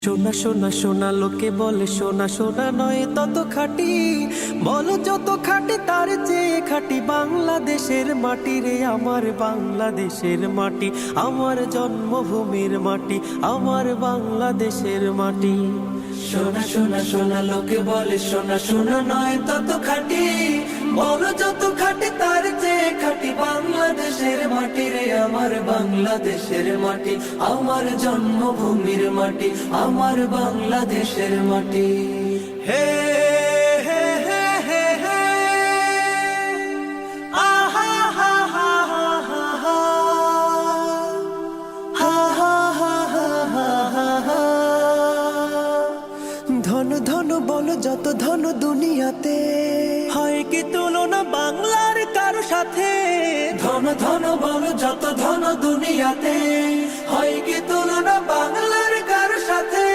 সোনা সোনা সোনা লোকে বলে সোনা সোনা নয় তত খাঁটি, বলো যত খাঁটি তার চেয়ে খাঁটি বাংলাদেশের মাটি রে, আমার বাংলাদেশের মাটি, আমার জন্মভূমির মাটি, আমার বাংলাদেশের মাটি। সোনা সোনা সোনা লোকে বলে সোনা সোনা নয় তত খাঁটি, বলো যত খাঁটি তার চেয়ে খাঁটি বাংলাদেশের মাটি রে, আমার বাংলাদেশের মাটি, আমার জন্মভূমির মাটি, আমার বাংলাদেশের মাটি। হে হে হে হে হে আহা হা হা হা হা হা হা হা হা হা হা হা। ধন ধন বলো যত ধন দুনিয়াতে, হয় কি তুলনা বাংলার কারো সাথে? ধন ধন বলো যত ধন দুনিয়াতে, হয় কি তুলনা বাংলার কারো সাথে?